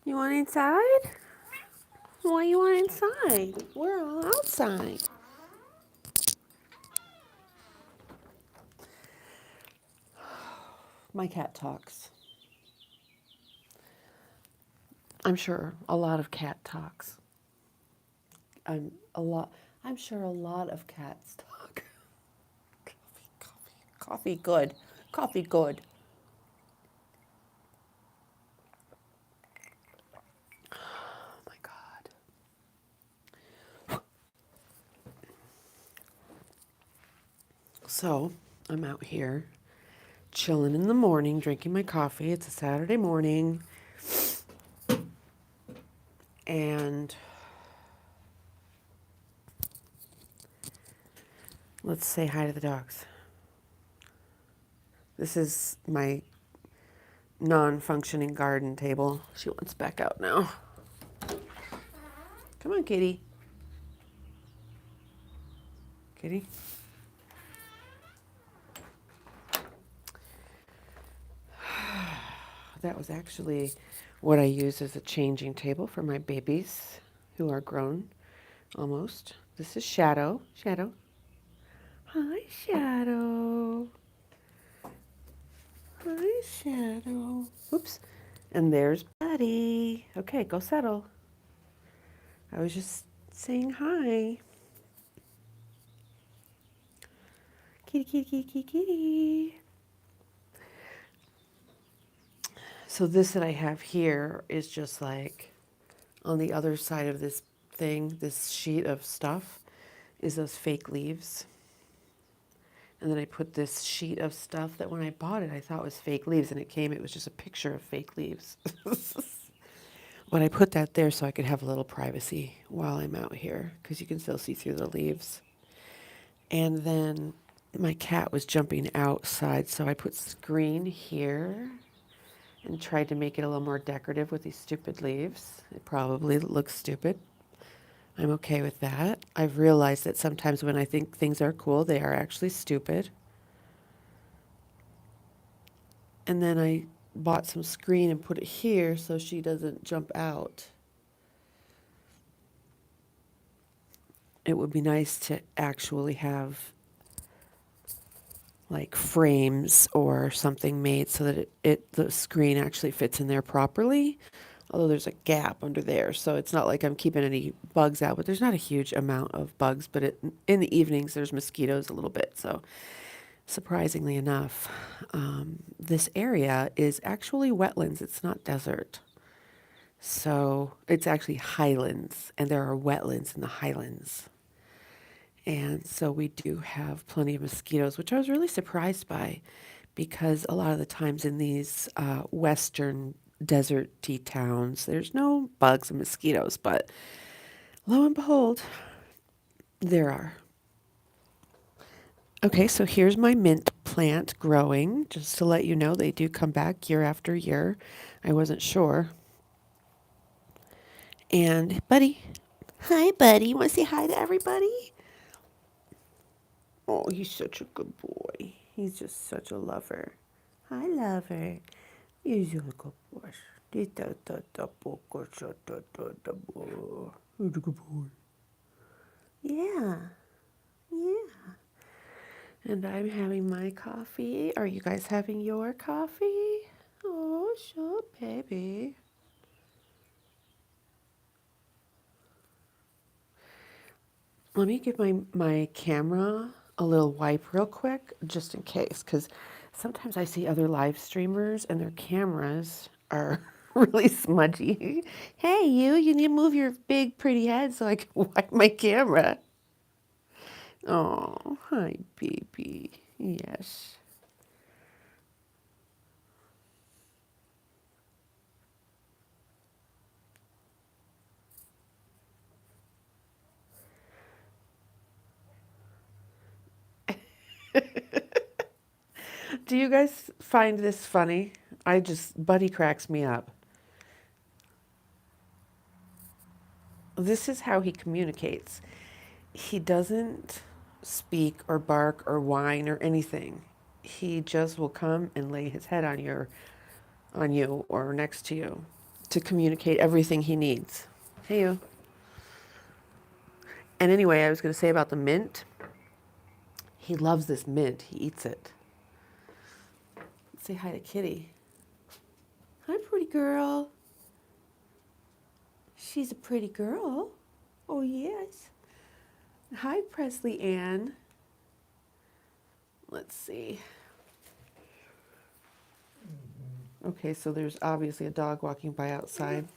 You want inside? Why you want inside? We're all outside. My cat talks. I'm sure a lot of cat talks. I'm a lot. I'm sure a lot of cats talk. Coffee, good. Coffee, good. Oh my God. So I'm out here chilling in the morning, drinking my coffee. It's a Saturday morning, and let's say hi to the dogs. This is my non-functioning garden table. She wants back out now. Come on, kitty. Kitty. That was actually what I use as a changing table for my babies who are grown almost. This is Shadow. Shadow. Hi, Shadow. Hi, Shadow. Oops. And there's Buddy. Okay, go settle. I was just saying hi. Kitty, kitty, kitty, kitty, kitty. So this that I have here is just like on the other side of this thing, this sheet of stuff is those fake leaves. And then I put this sheet of stuff that when I bought it, I thought was fake leaves, and it was just a picture of fake leaves. But I put that there so I could have a little privacy while I'm out here, because you can still see through the leaves. And then my cat was jumping outside, so I put screen here and tried to make it a little more decorative with these stupid leaves. It probably looks stupid. I'm okay with that. I've realized that sometimes when I think things are cool, they are actually stupid. And then I bought some screen and put it here so she doesn't jump out. It would be nice to actually have like frames or something made so that the screen actually fits in there properly. Although there's a gap under there, so it's not like I'm keeping any bugs out, but there's not a huge amount of bugs, but in the evenings there's mosquitoes a little bit. So surprisingly enough, this area is actually wetlands. It's not desert. So it's actually highlands, and there are wetlands in the highlands. And so we do have plenty of mosquitoes, which I was really surprised by because a lot of the times in these western deserty towns, there's no bugs and mosquitoes, but lo and behold, there are. Okay, so here's my mint plant growing. Just to let you know, they do come back year after year. I wasn't sure. And Buddy, hi, Buddy. You want to say hi to everybody? Oh, he's such a good boy. He's just such a lover. Hi, lover. He's a good boy. He's a good boy. Yeah, yeah. And I'm having my coffee. Are you guys having your coffee? Oh, sure, baby. Let me give my camera a little wipe real quick, just in case, because sometimes I see other live streamers and their cameras are really smudgy. Hey, you need to move your big, pretty head so I can wipe my camera. Oh, hi, baby. Yes. Do you guys find this funny? Buddy cracks me up. This is how he communicates. He doesn't speak or bark or whine or anything. He just will come and lay his head on you or next to you to communicate everything he needs. Hey, you. And anyway, I was going to say about the mint. He loves this mint. He eats it. Say hi to Kitty. Hi, pretty girl. She's a pretty girl. Oh, yes. Hi, Presley Ann. Let's see. Okay, so there's obviously a dog walking by outside.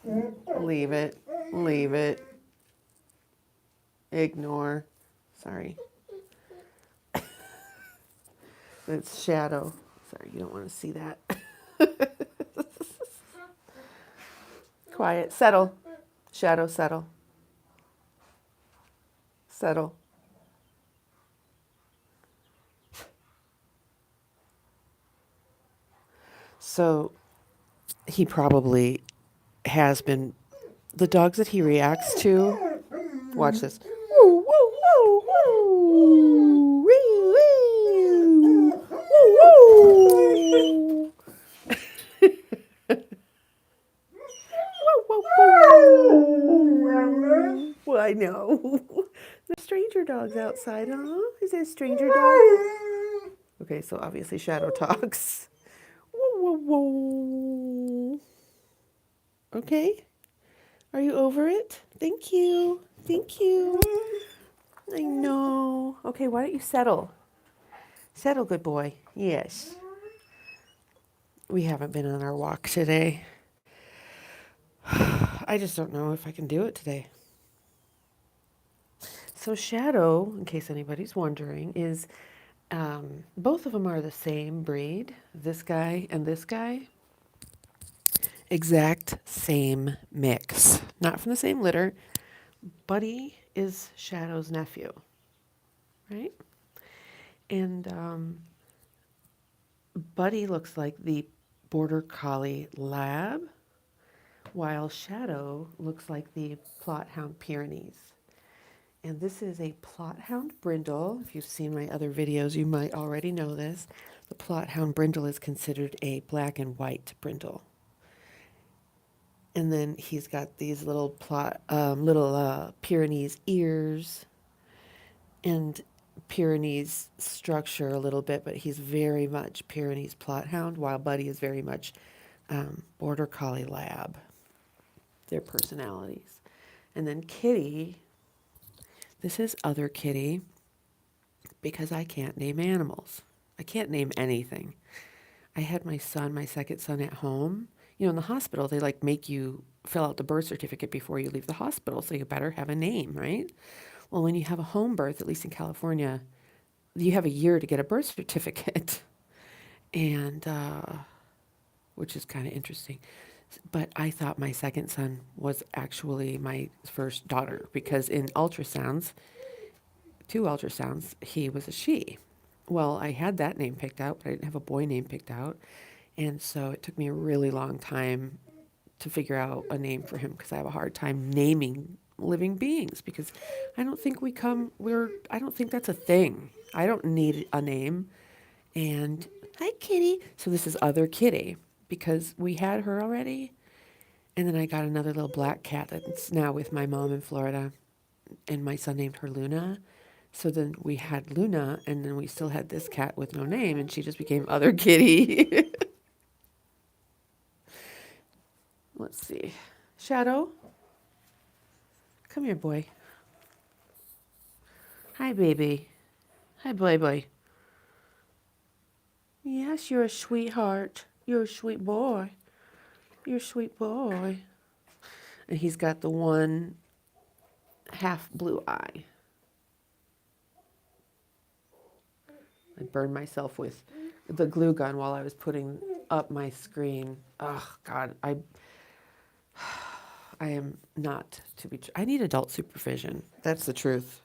Leave it. Leave it. Ignore. Sorry. It's Shadow. Sorry, you don't want to see that. Quiet. Settle. Shadow, settle. Settle. So he probably has been, the dogs that he reacts to, watch this. Woo, woo, woo, woo. Wee, wee. Woo, woo. Woo, woo, woo. Well, I know. There's stranger dogs outside, huh? Is there a stranger dog? Okay, so obviously Shadow talks. Woo, woo, woo. Okay. Are you over it? Thank you. Thank you. I know. Okay, why don't you settle? Settle, good boy. Yes. We haven't been on our walk today. I just don't know if I can do it today. So Shadow, in case anybody's wondering, is both of them are the same breed. This guy and this guy. Exact same mix. Not from the same litter. Buddy is Shadow's nephew, right? And Buddy looks like the Border Collie Lab, while Shadow looks like the Plot Hound Pyrenees. And this is a Plot Hound Brindle. If you've seen my other videos, you might already know this. The Plot Hound Brindle is considered a black and white brindle. And then he's got these little Pyrenees ears and Pyrenees structure a little bit, but he's very much Pyrenees Plot Hound, while Buddy is very much Border Collie Lab. Their personalities. And then Kitty, this is other Kitty, because I can't name animals. I can't name anything. I had my second son at home. You know, in the hospital, they like make you fill out the birth certificate before you leave the hospital, so you better have a name, right? Well, when you have a home birth, at least in California, you have a year to get a birth certificate, and which is kind of interesting. But I thought my second son was actually my first daughter because in ultrasounds, 2 ultrasounds, he was a she. Well, I had that name picked out, but I didn't have a boy name picked out. And so it took me a really long time to figure out a name for him because I have a hard time naming living beings because I don't think I don't think that's a thing. I don't need a name. And hi, Kitty. So this is other Kitty because we had her already. And then I got another little black cat that's now with my mom in Florida. And my son named her Luna. So then we had Luna, and then we still had this cat with no name, and she just became other Kitty. Let's see. Shadow, come here, boy. Hi, baby. Hi, boy. Yes, you're a sweetheart. You're a sweet boy. You're a sweet boy. And he's got the one half blue eye. I burned myself with the glue gun while I was putting up my screen. Oh, God. I am not to be... I need adult supervision. That's the truth.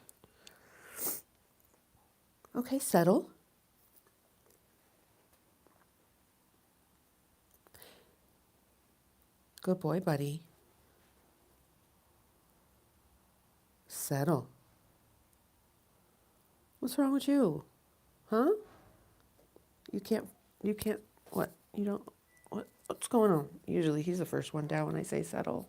Okay, settle. Good boy, buddy. Settle. What's wrong with you? Huh? You can't, what? You don't, What's going on? Usually he's the first one down when I say settle.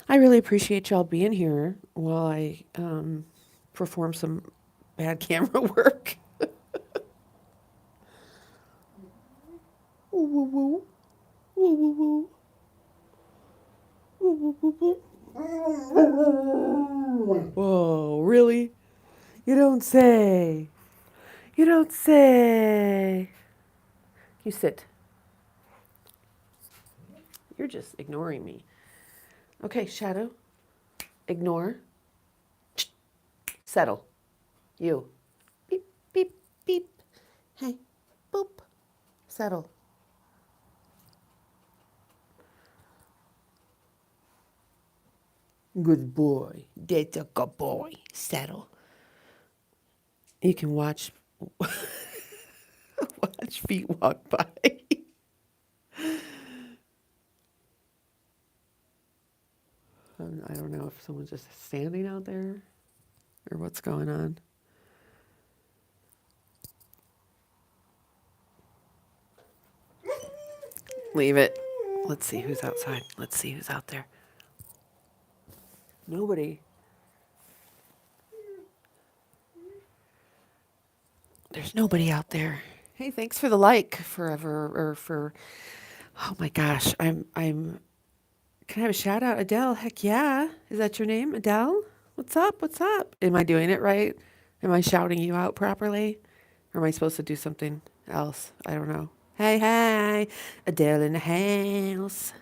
I really appreciate y'all being here while I perform some bad camera work. Woo, woo, woo. Woo, woo, woo. Woo, woo, woo, woo. Whoa, really? You don't say. You don't say. You sit. You're just ignoring me. Okay, Shadow. Ignore. Settle. You. Beep, beep, beep. Hey, boop. Settle. Good boy. That's a good boy. Settle. You can watch watch feet walk by. I don't know if someone's just standing out there or what's going on. Leave it. Let's see who's outside. Let's see who's out there. Nobody. There's nobody out there. Hey, thanks for the like forever or for oh my gosh. I'm can I have a shout out? Adele, heck yeah. Is that your name? Adele? What's up? What's up? Am I doing it right? Am I shouting you out properly? Or am I supposed to do something else? I don't know. Hey, hey. Adele in the house.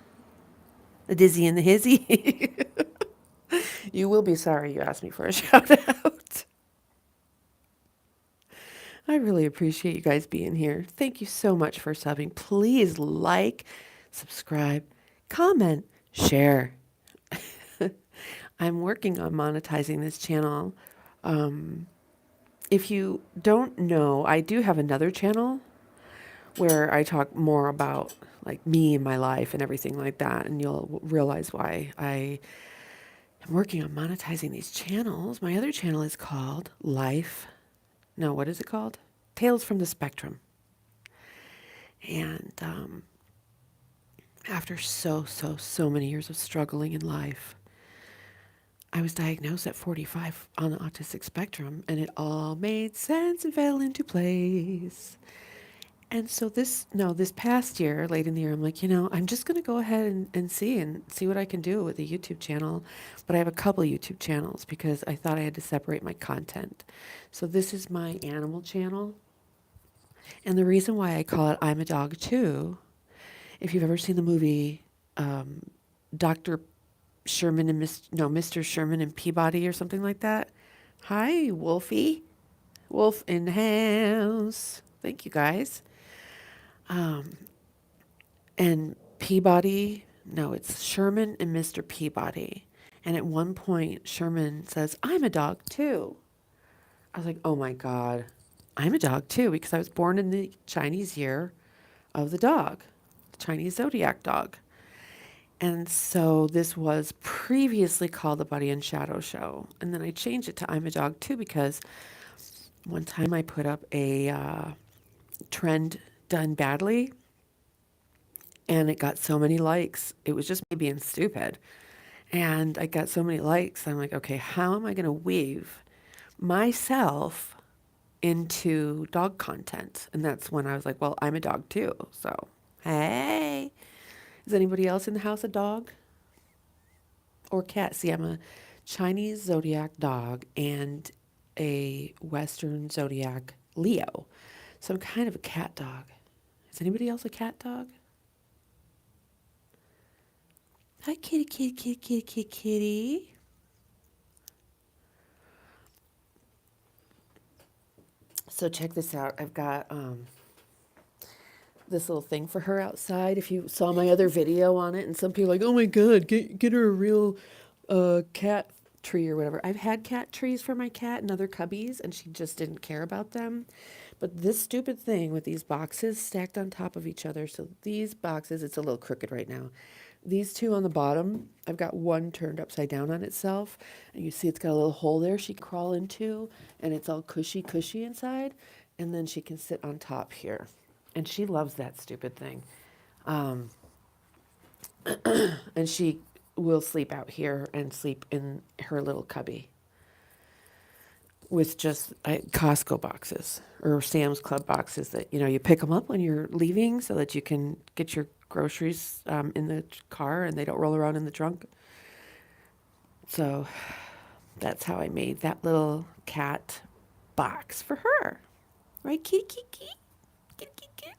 The dizzy and the hizzy. You will be sorry you asked me for a shout out. I really appreciate you guys being here. Thank you so much for subbing. Please like, subscribe, comment, share. I'm working on monetizing this channel. If you don't know, I do have another channel where I talk more about like me and my life and everything like that, and you'll realize why I am working on monetizing these channels. My other channel is called Life. No, what is it called? Tales from the Spectrum. And after so many years of struggling in life, I was diagnosed at 45 on the autistic spectrum, and it all made sense and fell into place. And so this past year, late in the year, I'm like, I'm just going to go ahead and see what I can do with the YouTube channel. But I have a couple YouTube channels because I thought I had to separate my content. So this is my animal channel. And the reason why I call it I'm a Dog Too, if you've ever seen the movie Dr. Sherman and Mr. Sherman and Peabody or something like that. Hi, Wolfie. Wolf in the house. Thank you, guys. And Peabody, no, it's Sherman and Mr. Peabody. And at one point, Sherman says, I'm a dog too. I was like, oh my God, I'm a dog too, because I was born in the Chinese year of the dog, the Chinese zodiac dog. And so this was previously called the Buddy and Shadow Show. And then I changed it to I'm a Dog Too because one time I put up a trend done badly and it got so many likes. It was just me being stupid. And I got so many likes. I'm like, okay, how am I going to weave myself into dog content? And that's when I was like, well, I'm a dog too. So, hey, is anybody else in the house a dog or cat? See, I'm a Chinese zodiac dog and a Western zodiac Leo. So I'm kind of a cat dog. Is anybody else a cat dog? Hi, kitty, kitty, kitty, kitty, kitty, kitty. So check this out. I've got this little thing for her outside. If you saw my other video on it, and some people are like, oh my God, get her a real cat tree or whatever. I've had cat trees for my cat and other cubbies, and she just didn't care about them. But this stupid thing with these boxes stacked on top of each other. So these boxes, it's a little crooked right now. These two on the bottom, I've got one turned upside down on itself, and you see it's got a little hole there she can crawl into, and it's all cushy inside, and then she can sit on top here. And she loves that stupid thing. Um, and she will sleep out here and sleep in her little cubby with just Costco boxes or Sam's Club boxes that, you pick them up when you're leaving so that you can get your groceries in the car and they don't roll around in the trunk. So that's how I made that little cat box for her. Right, kitty, kitty, kitty, kitty, kitty, kitty.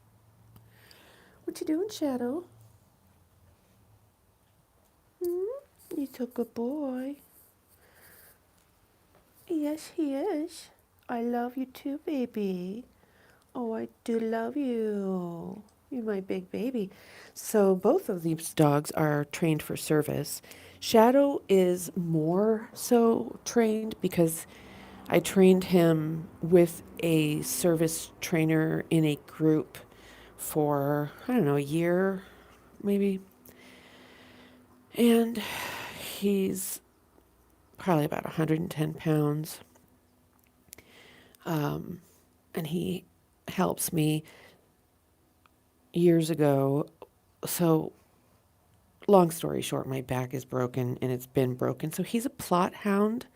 What you doing, Shadow? You're a good boy. Yes, he is. I love you too, baby. Oh, I do love you. You're my big baby. So both of these dogs are trained for service. Shadow is more so trained because I trained him with a service trainer in a group for, I don't know, a year maybe. And he's probably about 110 pounds. And he helps me years ago. So, long story short, my back is broken and it's been broken. So, he's a Plot Hound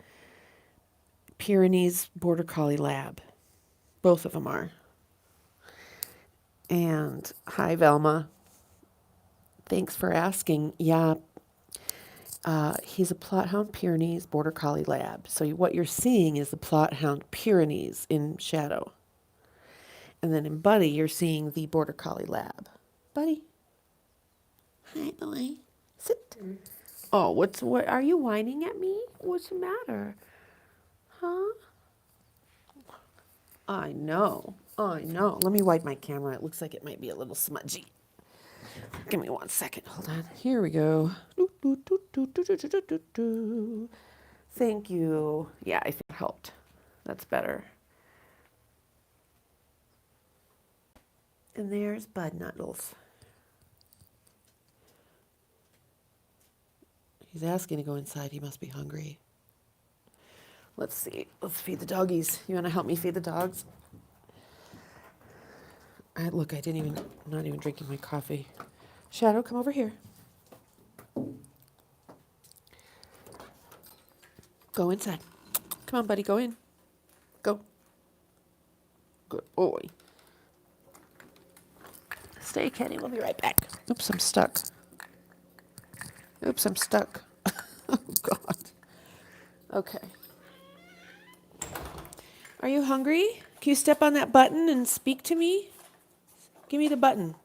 Pyrenees Border Collie Lab. Both of them are. And hi, Velma. Thanks for asking. Yeah, he's a Plot Hound Pyrenees Border Collie Lab. So, what you're seeing is the Plot Hound Pyrenees in shadow. And then in Buddy, you're seeing the Border Collie Lab. Buddy. Hi, boy. Sit. Oh, what are you whining at me? What's the matter? Huh? I know. Let me wipe my camera. It looks like it might be a little smudgy. Give me 1 second. Hold on. Here we go. Thank you. Yeah, I think it helped. That's better. And there's Bud Nuttles. He's asking to go inside. He must be hungry. Let's see. Let's feed the doggies. You want to help me feed the dogs? Look, I'm not even drinking my coffee. Shadow, come over here. Go inside. Come on, buddy, go in. Go. Good boy. Stay, Kenny. We'll be right back. Oops, I'm stuck. Oh, God. Okay. Are you hungry? Can you step on that button and speak to me? Give me the button.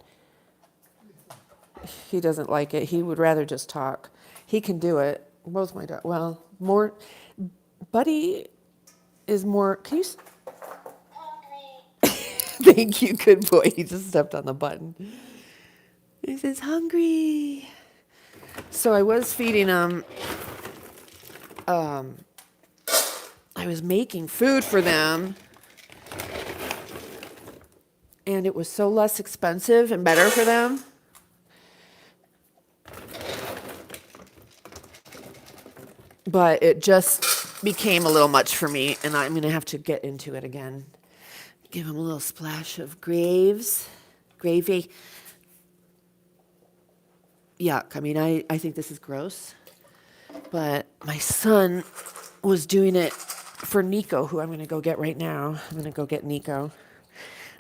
He doesn't like it. He would rather just talk. He can do it. Both my dogs. Well, more. Buddy is more. Can you? Thank you, good boy. He just stepped on the button. He says, hungry. So I was feeding him. I was making food for them. And it was so less expensive and better for them. But it just became a little much for me, and I'm going to have to get into it again. Give him a little splash of gravy. Yuck. I mean, I think this is gross. But my son was doing it for Nico, who I'm going to go get right now. I'm going to go get Nico.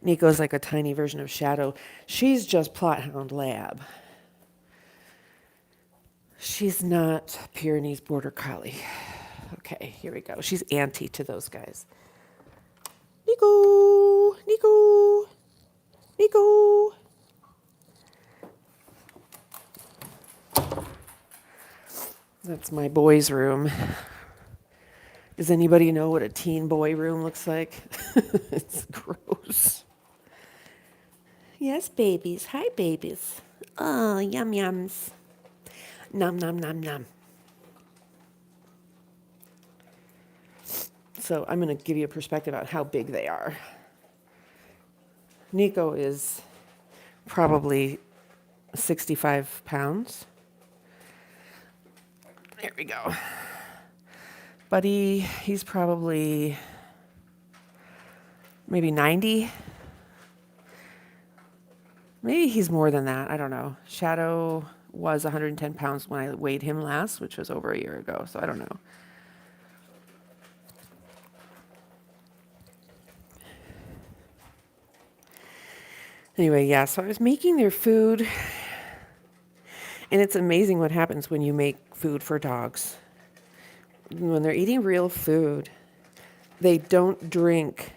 Nico's like a tiny version of Shadow. She's just Plot Hound Lab. She's not Pyrenees Border Collie. Okay, here we go. She's auntie to those guys. Nico. That's my boys' room. Does anybody know what a teen boy room looks like? It's gross. Yes, babies. Hi, babies. Oh, yum yums. Nom nom nom nom. So I'm going to give you a perspective on how big they are. Nico is probably 65 pounds. Here we go. Buddy, he's probably maybe 90. Maybe he's more than that. I don't know. Shadow was 110 pounds when I weighed him last, which was over a year ago. So I don't know. Anyway, yeah, so I was making their food. And it's amazing what happens when you make food for dogs. When they're eating real food, they don't drink.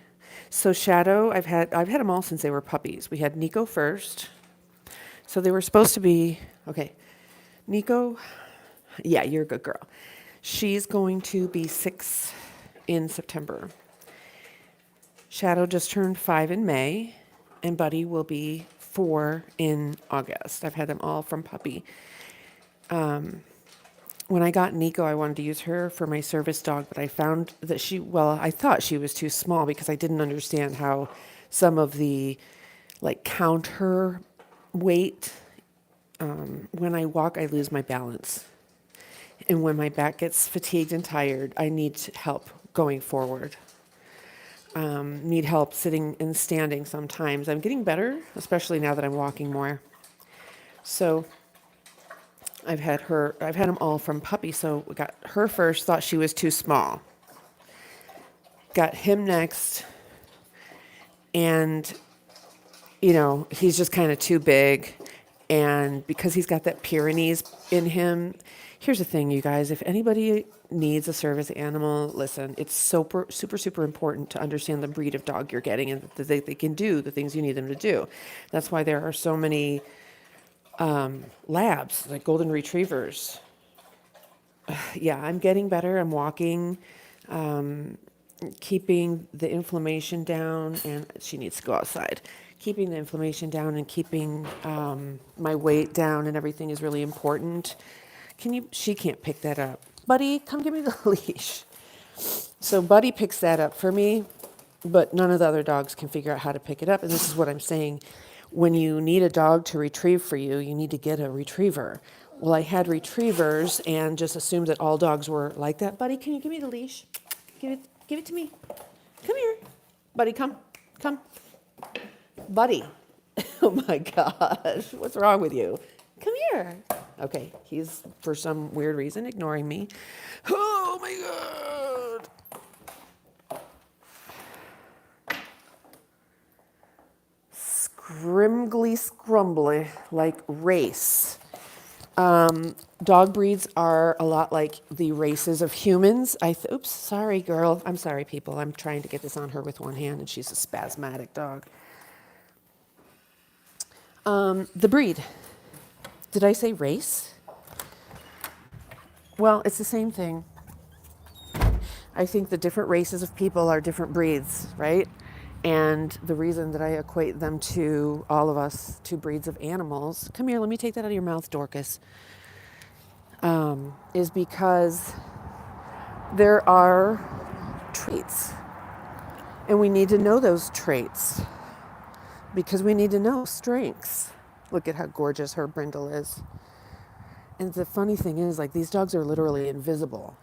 So Shadow, I've had them all since they were puppies. We had Nico first. So they were supposed to be, okay, Nico, yeah, you're a good girl. She's going to be 6 in September. Shadow just turned 5 in May, and Buddy will be 4 in August. I've had them all from puppy. When I got Nico, I wanted to use her for my service dog, but I found that I thought she was too small because I didn't understand how some of the, counter weight, when I walk, I lose my balance. And when my back gets fatigued and tired, I need help going forward. Need help sitting and standing sometimes. I'm getting better, especially now that I'm walking more. So I've had them all from puppy. So we got her first, thought she was too small. Got him next. And, he's just kind of too big. And because he's got that Pyrenees in him, here's the thing, you guys. If anybody needs a service animal, listen, it's super, super, super important to understand the breed of dog you're getting and that they can do the things you need them to do. That's why there are so many labs, like golden retrievers. Yeah, I'm getting better. I'm walking, keeping the inflammation down, and she needs to go outside. Keeping the inflammation down and keeping my weight down and everything is really important. She can't pick that up. Buddy, come give me the leash. So Buddy picks that up for me, but none of the other dogs can figure out how to pick it up. And this is what I'm saying. When you need a dog to retrieve for you, you need to get a retriever. Well, I had retrievers and just assumed that all dogs were like that. Buddy, can you give me the leash? Give it to me. Come here. Buddy, come. Buddy. Oh my gosh. What's wrong with you? Come here. Okay, he's, for some weird reason, ignoring me. Oh my God. Scrumbly, like race. Dog breeds are a lot like the races of humans. Oops, sorry, girl. I'm sorry, people. I'm trying to get this on her with one hand, and she's a spasmodic dog. The breed. Did I say race? Well, it's the same thing. I think the different races of people are different breeds, right? And the reason that I equate them to all of us, two breeds of animals, come here, let me take that out of your mouth, Dorcas, is because there are traits. And we need to know those traits because we need to know strengths. Look at how gorgeous her brindle is. And the funny thing is, these dogs are literally invisible.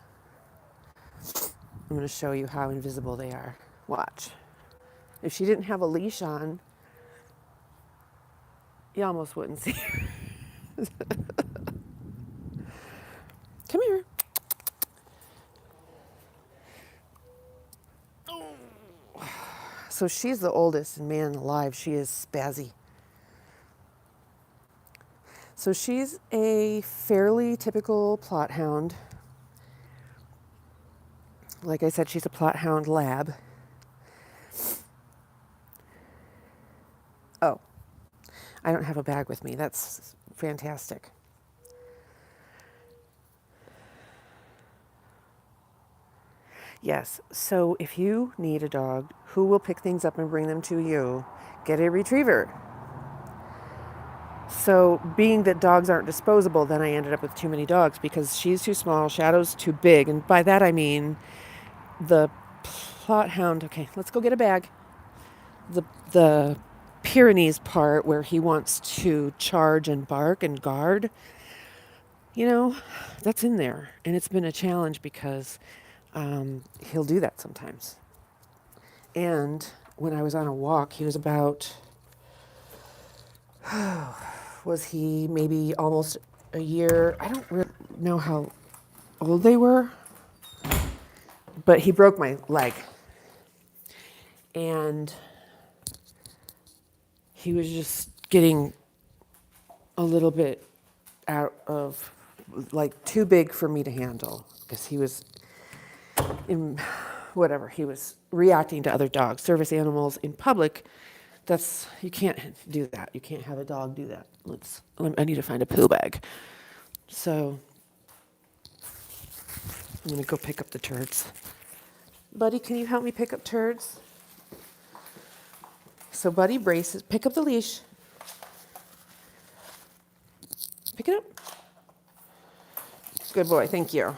I'm going to show you how invisible they are. Watch. If she didn't have a leash on, you almost wouldn't see her. Come here. So she's the oldest, and man alive, she is spazzy. So she's a fairly typical plot hound. Like I said, she's a plot hound lab. Oh, I don't have a bag with me. That's fantastic. Yes, so if you need a dog who will pick things up and bring them to you, get a retriever. So being that dogs aren't disposable, then I ended up with too many dogs because she's too small, Shadow's too big. And by that I mean the plot hound. Okay, let's go get a bag. The Pyrenees part where he wants to charge and bark and guard, You know, that's in there. And it's been a challenge because he'll do that sometimes. And when I was on a walk, he was about, was he maybe almost a year? I don't really know how old they were, but he broke my leg. And he was just getting a little bit out of, like, too big for me to handle because he was in, whatever, he was reacting to other dogs, service animals in public. That's, you can't do that. You can't have a dog do that. I need to find a poo bag. So I'm going to go pick up the turds. Buddy, can you help me pick up turds? So Buddy braces, pick up the leash. Pick it up. Good boy, thank you.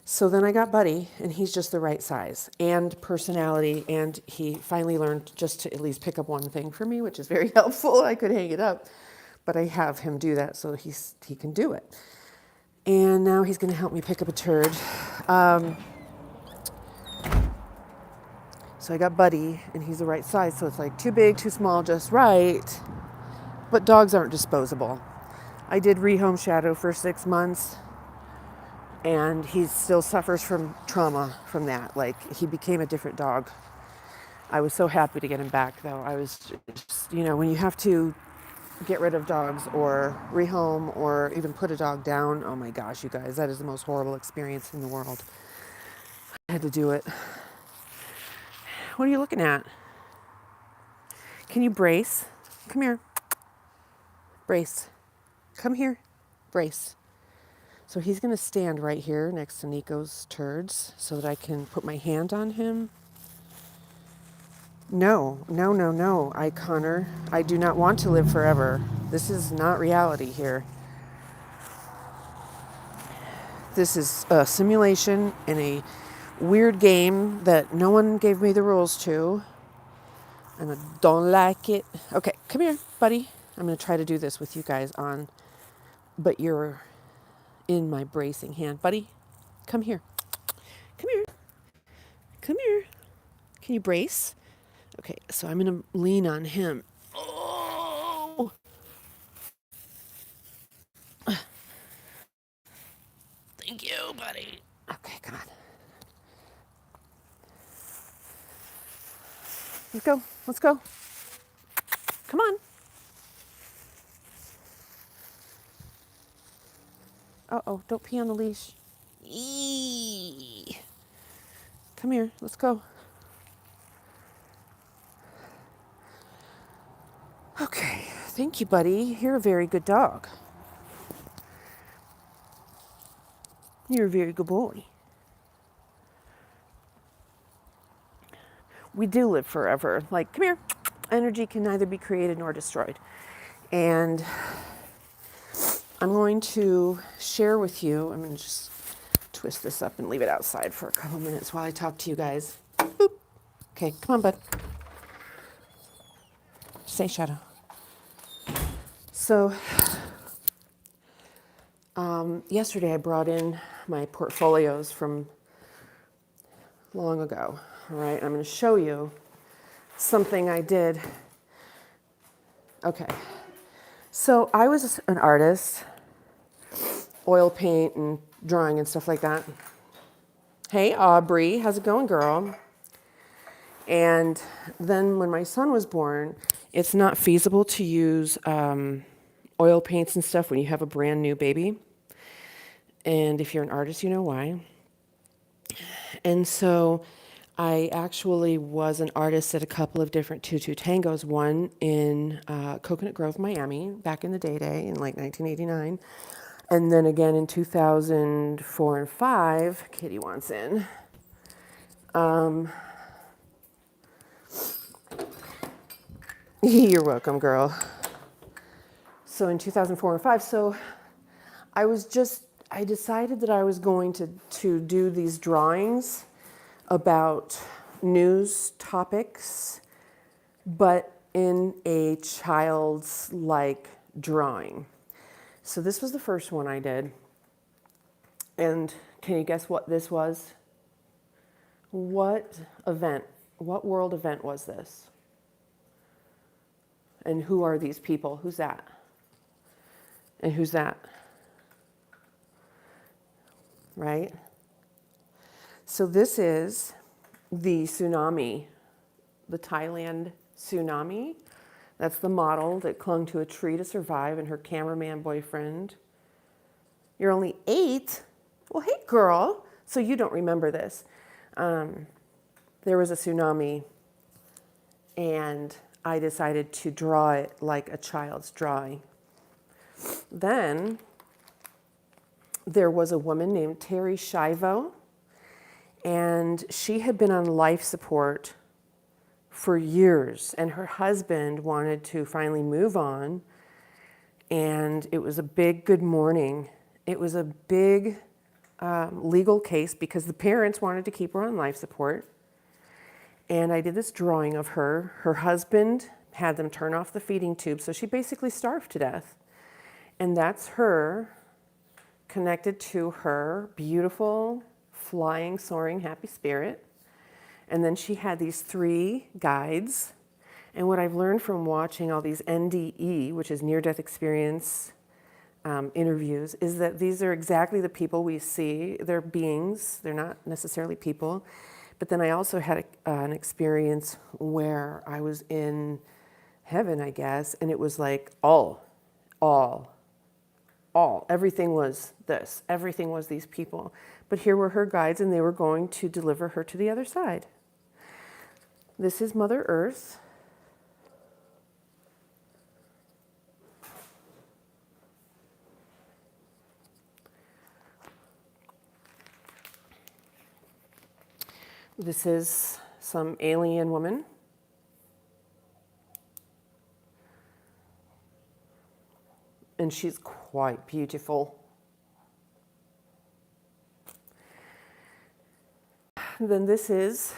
So then I got Buddy, and he's just the right size and personality, and he finally learned just to at least pick up one thing for me, which is very helpful. I could hang it up, but I have him do that so he can do it. And now he's going to help me pick up a turd. So I got Buddy, and he's the right size, so it's like too big, too small, just right. But dogs aren't disposable. I did rehome shadow for 6 months, and he still suffers from trauma from that. Like, he became a different dog. I was so happy to get him back, though. I was just, when you have to get rid of dogs or rehome or even put a dog down, oh my gosh, you guys, that is the most horrible experience in the world. I had to do it. What are you looking at? Can you brace? Come here. Brace. Come here. Brace. So he's going to stand right here next to Nico's turds so that I can put my hand on him. No, Connor. I do not want to live forever. This is not reality here. This is a simulation in a weird game that no one gave me the rules to. And I don't like it. Okay, come here, buddy. I'm going to try to do this with you guys on, but you're in my bracing hand. Buddy, come here. Come here. Come here. Can you brace? Okay, so I'm going to lean on him. Oh! Thank you, buddy. Okay, come on. Let's go. Let's go. Come on. Uh-oh, don't pee on the leash. Eee. Come here. Let's go. Okay, thank you, buddy. You're a very good dog. You're a very good boy. We do live forever. Like, come here. Energy can neither be created nor destroyed. And I'm going to share with you, I'm going to just twist this up and leave it outside for a couple minutes while I talk to you guys. Boop. Okay, come on, bud. Say Shadow. So, yesterday I brought in my portfolios from long ago. All right, I'm going to show you something I did. Okay, so I was an artist, oil paint and drawing and stuff like that. Hey, Aubrey, how's it going, girl? And then when my son was born, it's not feasible to use oil paints and stuff when you have a brand new baby. And if you're an artist, you know why. And so I actually was an artist at a couple of different tutu tangos, one in Coconut Grove, Miami, back in the day in like 1989. And then again in 2004 and 5, Kitty wants in. You're welcome, girl. So in 2004 and 5, so I decided that I was going to do these drawings about news topics, but in a child's like drawing. So this was the first one I did. And can you guess what this was? What event, what world event was this? And who are these people? Who's that? And who's that? Right? So this is the tsunami, the Thailand tsunami. That's the model that clung to a tree to survive, and her cameraman boyfriend. You're only 8? Well, hey, girl. So you don't remember this. There was a tsunami, and I decided to draw it like a child's drawing. Then there was a woman named Terry Shivo, and she had been on life support for years, and her husband wanted to finally move on, and it was a big good morning. It was a big legal case because the parents wanted to keep her on life support. And I did this drawing of her. Her husband had them turn off the feeding tube, so she basically starved to death. And that's her connected to her beautiful, flying, soaring, happy spirit. And then she had these 3 guides. And what I've learned from watching all these NDE, which is near-death experience interviews, is that these are exactly the people we see. They're beings. They're not necessarily people. But then I also had an experience where I was in heaven, I guess, and it was like all. Everything was this. Everything was these people. But here were her guides, and they were going to deliver her to the other side. This is Mother Earth. This is some alien woman. And she's quite beautiful. Then this is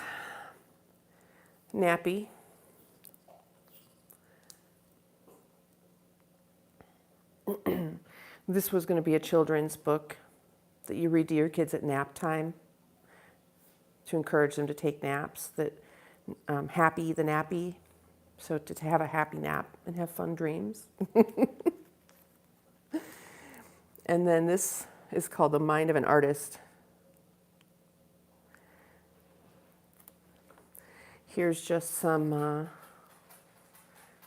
Nappy. This was going to be a children's book that you read to your kids at nap time to encourage them to take naps. That Happy the Nappy, so to have a happy nap and have fun dreams. And then this is called The Mind of an Artist. Here's just some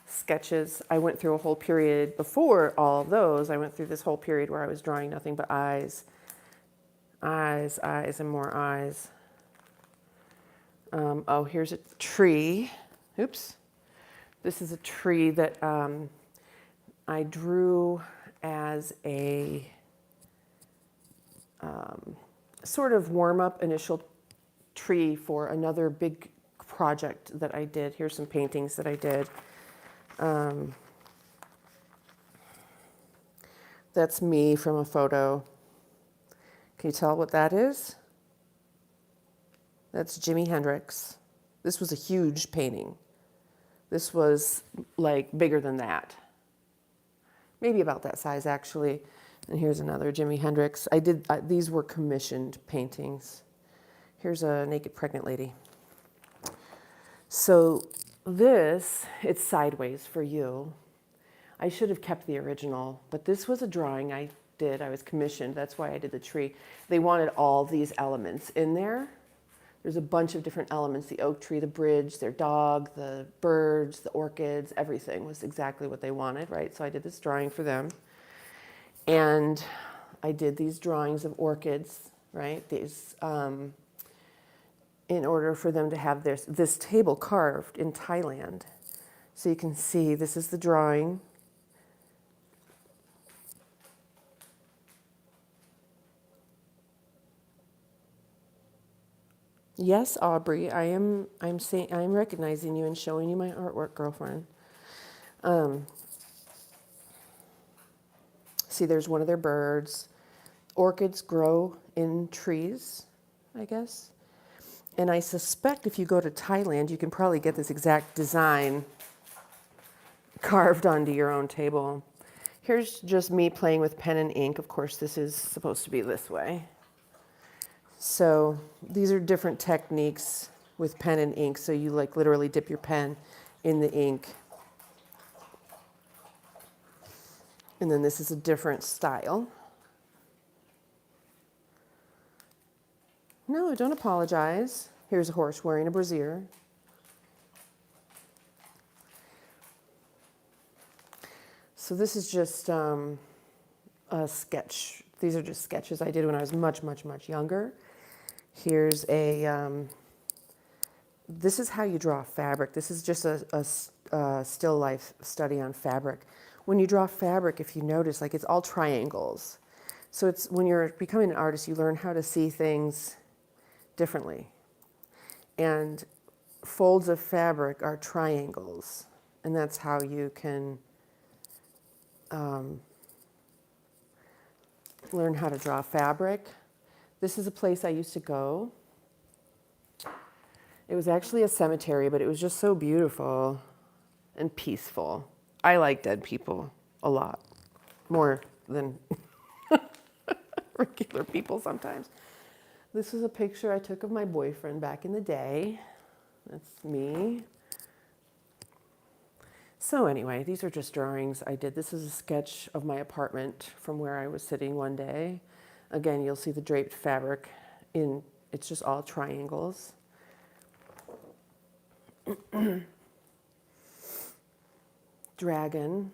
sketches. I went through a whole period before all of those. I went through this whole period where I was drawing nothing but eyes, eyes, eyes, and more eyes. Oh, here's a tree. Oops. This is a tree that I drew as a sort of warm-up initial tree for another big project that I did. Here's some paintings that I did. That's me from a photo. Can you tell what that is? That's Jimi Hendrix. This was a huge painting. This was like bigger than that. Maybe about that size, actually. And here's another Jimi Hendrix. These were commissioned paintings. Here's a naked pregnant lady. So this, it's sideways for you. I should have kept the original, but this was a drawing I did. I was commissioned. That's why I did the tree. They wanted all these elements in there. There's a bunch of different elements, the oak tree, the bridge, their dog, the birds, the orchids, everything was exactly what they wanted, right? So I did this drawing for them. And I did these drawings of orchids, right? These, in order for them to have this table carved in Thailand. So you can see, this is the drawing. Yes, Aubrey, I'm recognizing you and showing you my artwork, girlfriend. See, there's one of their birds. Orchids grow in trees, I guess. And I suspect if you go to Thailand, you can probably get this exact design carved onto your own table. Here's just me playing with pen and ink. Of course, this is supposed to be this way. So these are different techniques with pen and ink. So you like literally dip your pen in the ink. And then this is a different style. No, don't apologize. Here's a horse wearing a brassiere. So this is just a sketch. These are just sketches I did when I was much, much, much younger. Here's this is how you draw fabric. This is just a still life study on fabric. When you draw fabric, if you notice, like it's all triangles. So it's when you're becoming an artist, you learn how to see things differently. And folds of fabric are triangles. And that's how you can learn how to draw fabric. This is a place I used to go. It was actually a cemetery, but it was just so beautiful and peaceful. I like dead people a lot, more than regular people sometimes. This is a picture I took of my boyfriend back in the day. That's me. So anyway, these are just drawings I did. This is a sketch of my apartment from where I was sitting one day. Again, you'll see the draped fabric it's just all triangles. Dragon.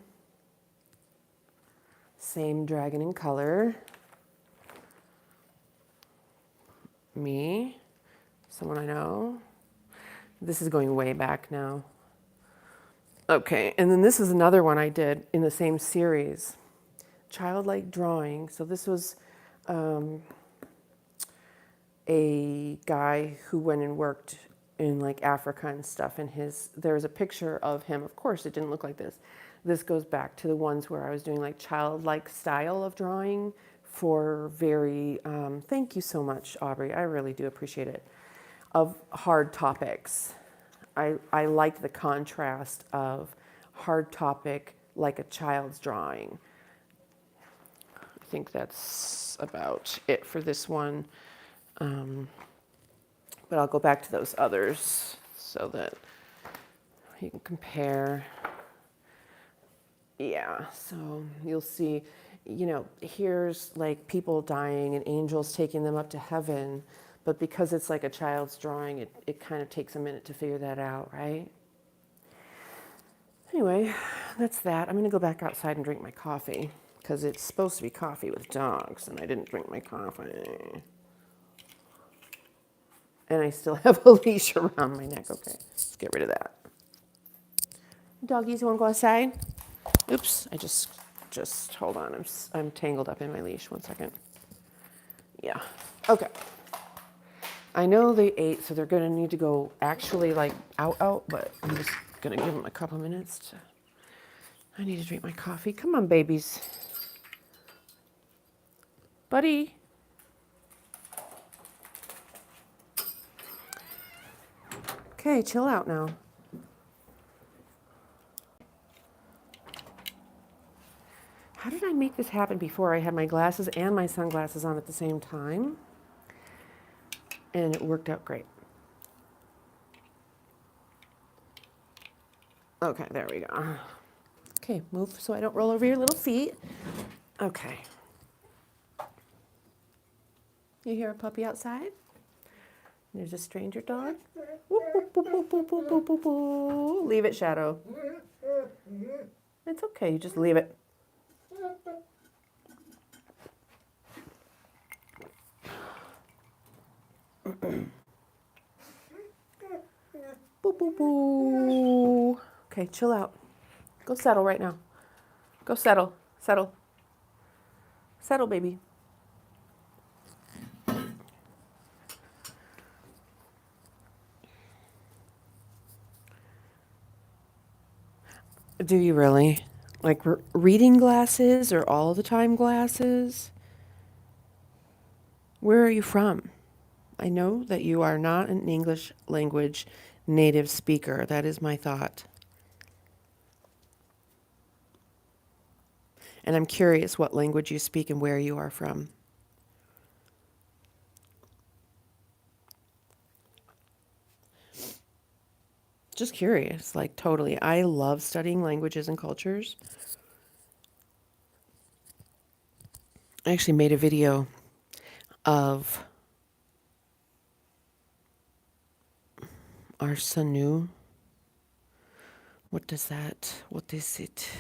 Same dragon in color. Me. Someone I know. This is going way back now. Okay, and then this is another one I did in the same series. Childlike drawing. So this was a guy who went and worked in like Africa and stuff, and there's a picture of him. Of course, it didn't look like this. This goes back to the ones where I was doing like childlike style of drawing for very, thank you so much, Aubrey. I really do appreciate it. Of hard topics. I like the contrast of hard topic like a child's drawing. I think that's about it for this one. But I'll go back to those others so that you can compare. Yeah, so you'll see, here's like people dying and angels taking them up to heaven. But because it's like a child's drawing, it kind of takes a minute to figure that out, right? Anyway, that's that. I'm going to go back outside and drink my coffee because it's supposed to be coffee with dogs, and I didn't drink my coffee. And I still have a leash around my neck. Okay, let's get rid of that. Doggies, you want to go outside? Oops, I just hold on. I'm tangled up in my leash. 1 second. Yeah, okay. I know they ate, so they're going to need to go actually like out, but I'm just going to give them a couple minutes. I need to drink my coffee. Come on, babies. Buddy. Okay, chill out now. How did I make this happen before? I had my glasses and my sunglasses on at the same time. And it worked out great. Okay, there we go. Okay, move so I don't roll over your little feet. Okay. You hear a puppy outside? There's a stranger dog. Whoop, whoop, whoop, whoop, whoop, whoop, whoop, whoop, whoop. Leave it, Shadow. It's okay, you just leave it. Boo, boo, boo. Okay, chill out. Go settle right now. Go settle. Settle. Settle, baby. Do you really? Like reading glasses or all the time glasses? Where are you from? I know that you are not an English language native speaker. That is my thought. And I'm curious what language you speak and where you are from. Just curious, like totally. I love studying languages and cultures. I actually made a video of our Sanu. What is it?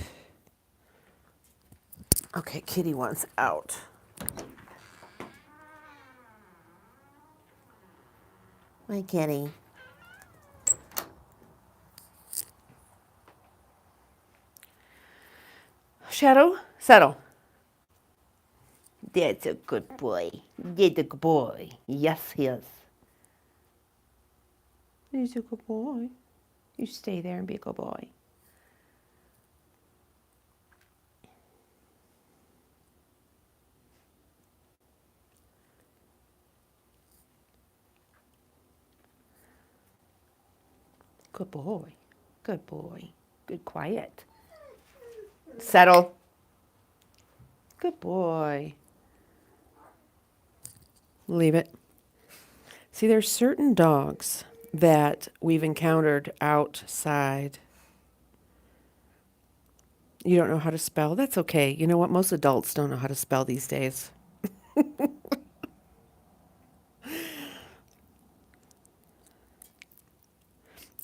Okay, Kitty wants out. My kitty. Shadow, settle. That's a good boy. That's a good boy. Yes, he is. He's a good boy. You stay there and be a good boy. Good boy. Good boy. Good quiet. Settle. Good boy. Leave it. See, there's certain dogs that we've encountered outside. You don't know how to spell? That's okay. You know what? Most adults don't know how to spell these days.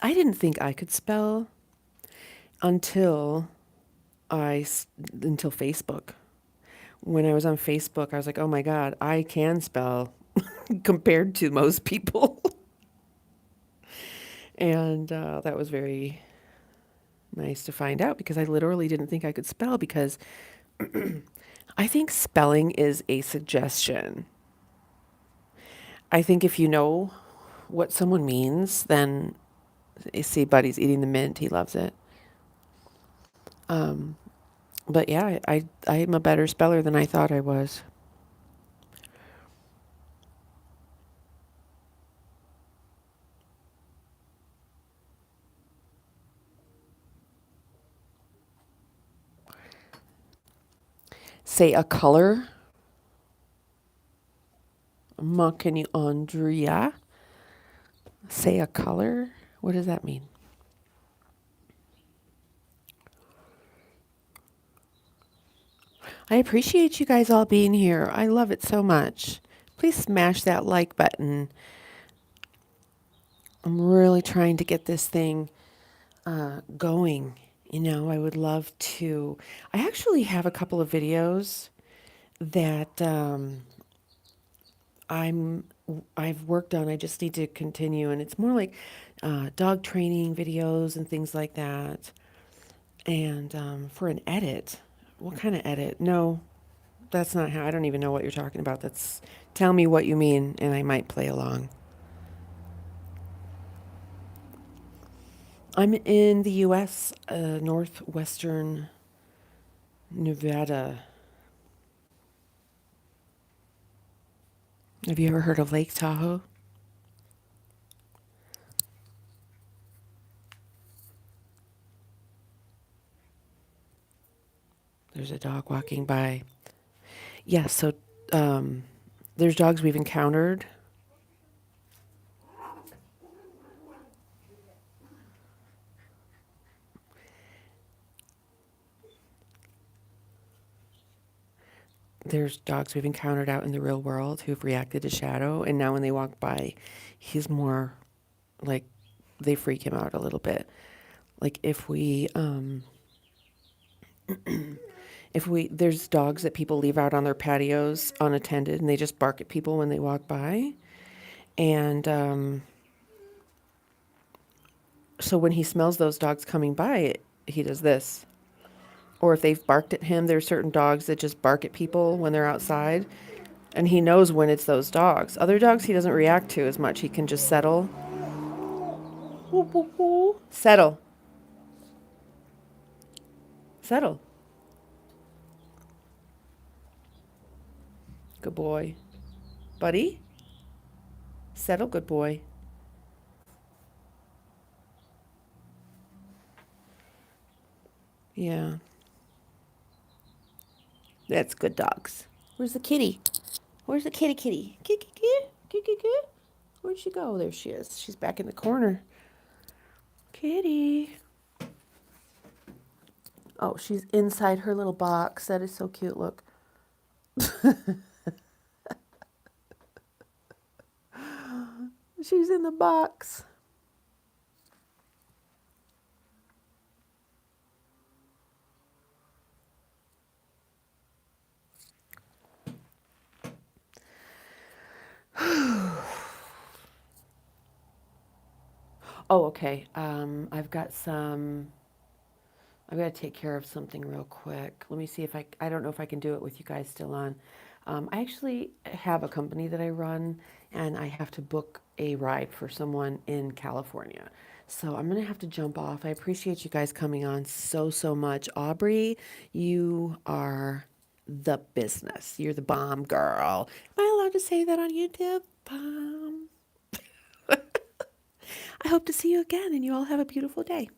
I didn't think I could spell until until Facebook. When I was on Facebook, I was like, "Oh my God, I can spell compared to most people." And that was very nice to find out because I literally didn't think I could spell because I think spelling is a suggestion. I think if you know what someone means, then you see Buddy's eating the mint. He loves it. Um, but yeah, I am a better speller than I thought I was. Say a color. Makani Andrea. Say a color. What does that mean? I appreciate you guys all being here. I love it so much. Please smash that like button. I'm really trying to get this thing going. You know, I would love to. I actually have a couple of videos that I'm I've worked on. I just need to continue, and it's more like dog training videos and things like that. And for an edit, what kind of edit? No, that's not how. I don't even know what you're talking about. That's tell me what you mean, and I might play along. I'm in the U.S., northwestern Nevada. Have you ever heard of Lake Tahoe? There's a dog walking by. Yeah, so um, there's dogs we've encountered. There's dogs we've encountered out in the real world who've reacted to Shadow, and now when they walk by, he's more like they freak him out a little bit. Like if we there's dogs that people leave out on their patios unattended, and they just bark at people when they walk by, and so when he smells those dogs coming by, he does this. Or if they've barked at him, there's certain dogs that just bark at people when they're outside, and he knows when it's those dogs. Other dogs he doesn't react to as much. He can just settle. Settle. Settle. Good boy. Buddy? Settle, good boy. Yeah. That's good dogs. Where's the kitty? Where's the kitty kitty? Kitty kitty? Kitty kitty? Where'd she go? There she is. She's back in the corner. Kitty. Oh, she's inside her little box. That is so cute. Look. She's in the box. Oh, okay. I've got to take care of something real quick. Let me see if I don't know if I can do it with you guys still on. I actually have a company that I run, and I have to book a ride for someone in California. So I'm going to have to jump off. I appreciate you guys coming on so, so much. Aubrey, you are the business. You're the bomb girl. Am I allowed to say that on YouTube? Bomb. I hope to see you again, and you all have a beautiful day.